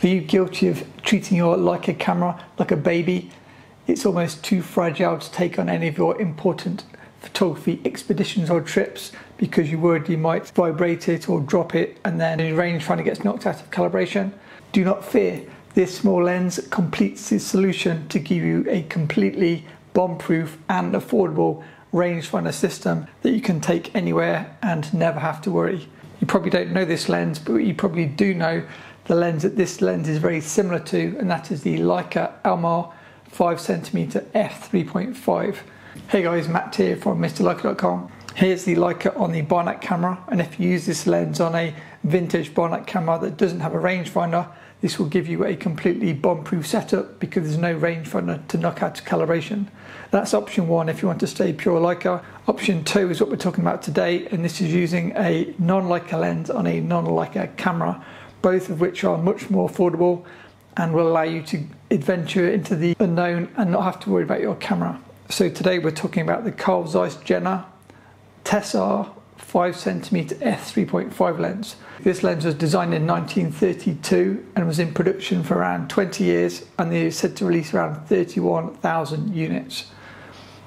Are you guilty of treating your Leica camera like a baby? It's almost too fragile to take on any of your important photography expeditions or trips because you're worried you might vibrate it or drop it and then your rangefinder gets knocked out of calibration. Do not fear. This small lens completes the solution to give you a completely bomb-proof and affordable rangefinder system that you can take anywhere and never have to worry. You probably don't know this lens, but you probably do know the lens that this lens is very similar to, and that is the Leica 5cm f3.5. Hey guys, Matt here from MrLeica.com. Here's the Leica on the Barnack camera, and if you use this lens on a vintage Barnack camera that doesn't have a rangefinder, this will give you a completely bomb-proof setup because there's no rangefinder to knock out calibration. That's option one if you want to stay pure Leica. Option two is what we're talking about today, and this is using a non-Leica lens on a non-Leica camera, both of which are much more affordable and will allow you to adventure into the unknown and not have to worry about your camera. So today we're talking about the Zeiss Tessar 5cm f3.5 lens. This lens was designed in 1932 and was in production for around 20 years, and they're said to release around 31,000 units.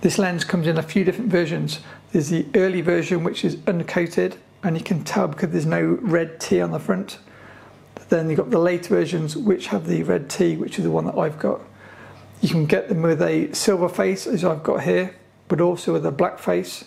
This lens comes in a few different versions. There's the early version, which is uncoated, and you can tell because there's no red T on the front. Then you've got the later versions which have the red T, which is the one that I've got. You can get them with a silver face, as I've got here, but also with a black face.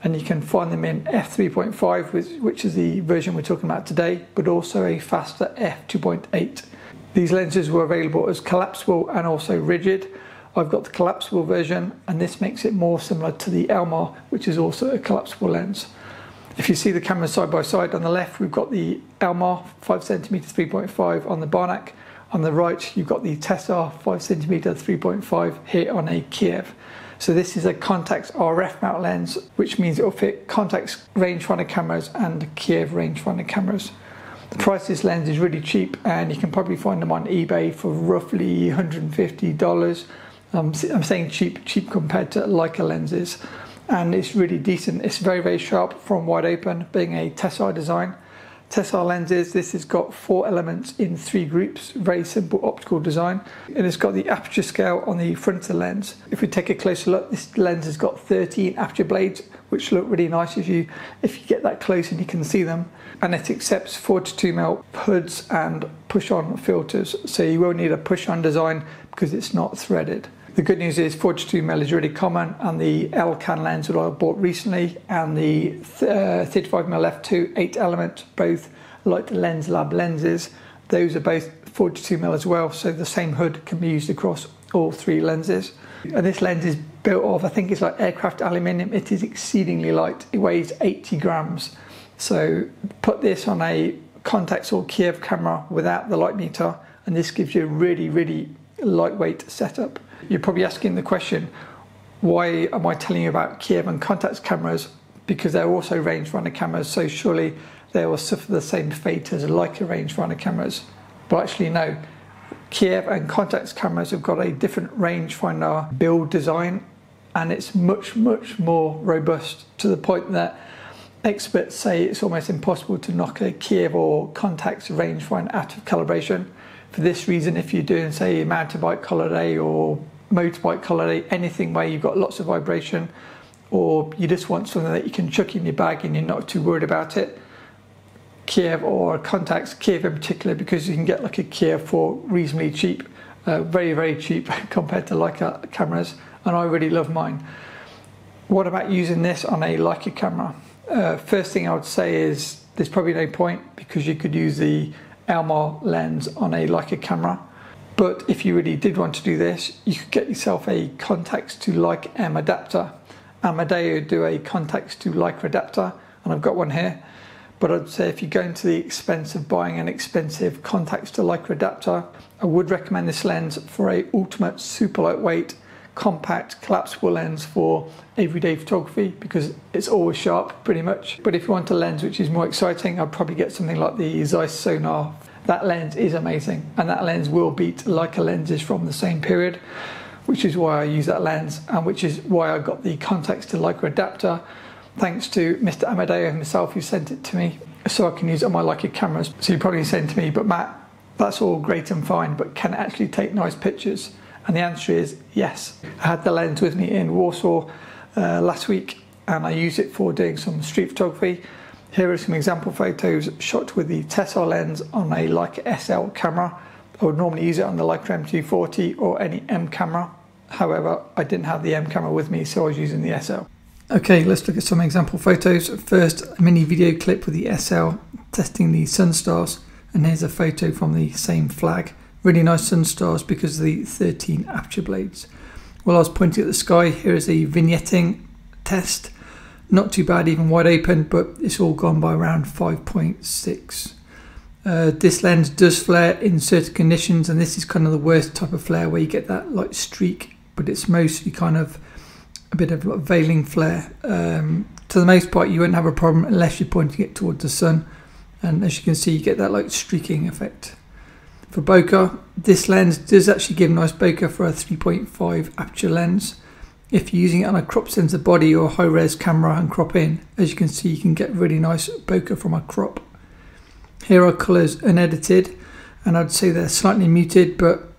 And you can find them in f3.5, which is the version we're talking about today, but also a faster f2.8. These lenses were available as collapsible and also rigid. I've got the collapsible version, and this makes it more similar to the Elmar, which is also a collapsible lens. If you see the cameras side by side, on the left we've got the Elmar 5cm 3.5 on the Barnack. On the right you've got the Tessar 5cm 3.5 here on a Kiev. So this is a Contax RF mount lens, which means it will fit Contax rangefinder cameras and Kiev rangefinder cameras. The price of this lens is really cheap, and you can probably find them on eBay for roughly $150. I'm saying cheap compared to Leica lenses. And it's really decent. It's very, very sharp from wide open, being a Tessar design. Tessar lenses, this has got 4 elements in 3 groups, very simple optical design. And it's got the aperture scale on the front of the lens. If we take a closer look, this lens has got 13 aperture blades, which look really nice if you get that close and you can see them. And it accepts 42mm hoods and push-on filters, so you will need a push-on design because it's not threaded. The good news is 42mm is really common, and the L-can lens that I bought recently and the 35mm f2 8 element, both like Lens Lab lenses, those are both 42mm as well, so the same hood can be used across all 3 lenses. And this lens is built of, I think it's like aircraft aluminium. It is exceedingly light. It weighs 80 grams. So put this on a Contax or Kiev camera without the light meter, and this gives you a really, really lightweight setup. You're probably asking the question, why am I telling you about Kiev and Contax cameras? Because they're also rangefinder cameras, so surely they will suffer the same fate as Leica rangefinder cameras. But actually no, Kiev and Contax cameras have got a different rangefinder build design, and it's much, much more robust, to the point that experts say it's almost impossible to knock a Kiev or Contax rangefinder out of calibration. For this reason, if you're doing, say, a mountain bike holiday or motorbike holiday, anything where you've got lots of vibration, or you just want something that you can chuck in your bag and you're not too worried about it, Kiev or Contax, Kiev in particular, because you can get like a Kiev for reasonably cheap, very, very cheap compared to Leica cameras, and I really love mine. What about using this on a Leica camera? First thing I would say is there's probably no point, because you could use the Elmar lens on a Leica camera. But if you really did want to do this, you could get yourself a Contax to Leica M adapter. Amadeo do a Contax to Leica adapter, and I've got one here. But I'd say if you're going to the expense of buying an expensive Contax to Leica adapter, I would recommend this lens for a ultimate super lightweight, compact, collapsible lens for everyday photography, because it's always sharp pretty much. But if you want a lens which is more exciting, I'd probably get something like the Zeiss Sonar. That lens is amazing, and that lens will beat Leica lenses from the same period, which is why I use that lens, and which is why I got the Contax to Leica adapter, thanks to Mr. Amadeo himself, who sent it to me so I can use it on my Leica cameras. So you're probably saying to me, but Matt, That's all great and fine, but can it actually take nice pictures? And the answer is yes. I had the lens with me in Warsaw last week, and I used it for doing some street photography. Here are some example photos shot with the Tessar lens on a Leica SL camera. I would normally use it on the Leica M240 or any M camera. However, I didn't have the M camera with me, so I was using the SL. Okay, let's look at some example photos. First, a mini video clip with the SL testing the sun stars. And here's a photo from the same flag. Really nice sun stars because of the 13 aperture blades. While I was pointing at the sky, here is a vignetting test. Not too bad, even wide open, but it's all gone by around 5.6. This lens does flare in certain conditions, and this is kind of the worst type of flare where you get that light streak, but it's mostly kind of a bit of like veiling flare. To the most part, you won't have a problem unless you're pointing it towards the sun. And as you can see, you get that like streaking effect. For bokeh, this lens does actually give nice bokeh for a 3.5 aperture lens. If you're using it on a crop sensor body or high res camera and crop in, as you can see, you can get really nice bokeh from a crop. Here are colours unedited, and I'd say they're slightly muted, but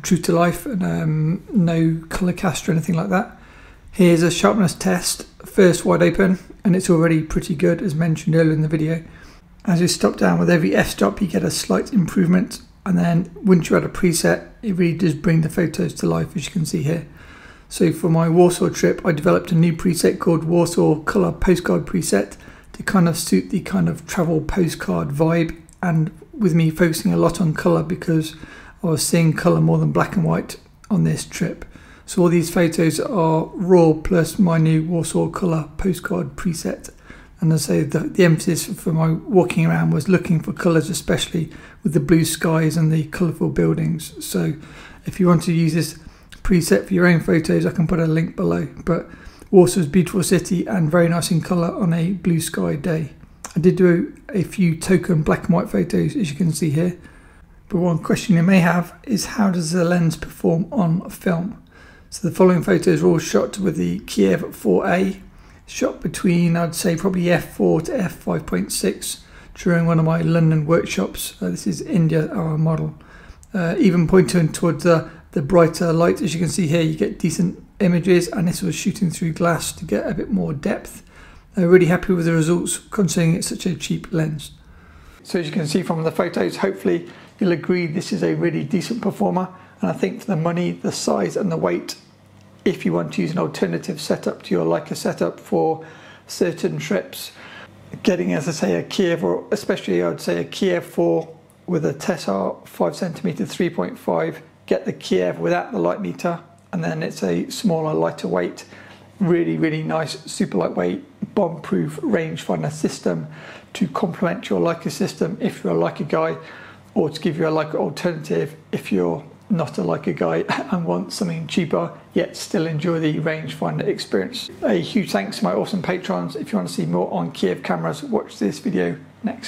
true to life, and no colour cast or anything like that. Here's a sharpness test, first wide open, and it's already pretty good, as mentioned earlier in the video. As you stop down with every f-stop, you get a slight improvement, and then once you add a preset, it really does bring the photos to life, as you can see here. So for my Warsaw trip, I developed a new preset called Warsaw Colour Postcard Preset to kind of suit the kind of travel postcard vibe, and with me focusing a lot on colour because I was seeing colour more than black and white on this trip. So all these photos are raw plus my new Warsaw Colour Postcard Preset. And as I say, the emphasis for my walking around was looking for colours, especially with the blue skies and the colourful buildings. So if you want to use this preset for your own photos, I can put a link below. But Warsaw's a beautiful city and very nice in colour on a blue sky day. I did do a few token black and white photos, as you can see here. But one question you may have is, how does the lens perform on film? So the following photos are all shot with the Kiev 4A. Shot between, I'd say, probably f4 to f5.6 during one of my London workshops. This is India, our model. Even pointing towards the brighter light, as you can see here, you get decent images, and this was shooting through glass to get a bit more depth. Really happy with the results, considering it's such a cheap lens. So as you can see from the photos, hopefully you'll agree this is a really decent performer, and I think for the money, the size and the weight, if you want to use an alternative setup to your Leica setup for certain trips, getting, as I say, a Kiev, or especially I'd say a Kiev 4 with a Tessar 5cm f3.5, get the Kiev without the light meter, and then it's a smaller, lighter weight, really nice, super lightweight, bomb-proof rangefinder system to complement your Leica system if you're a Leica guy, or to give you a Leica alternative if you're not a Leica guy and want something cheaper yet still enjoy the rangefinder experience. A huge thanks to my awesome patrons. If you want to see more on Kiev cameras, watch this video next.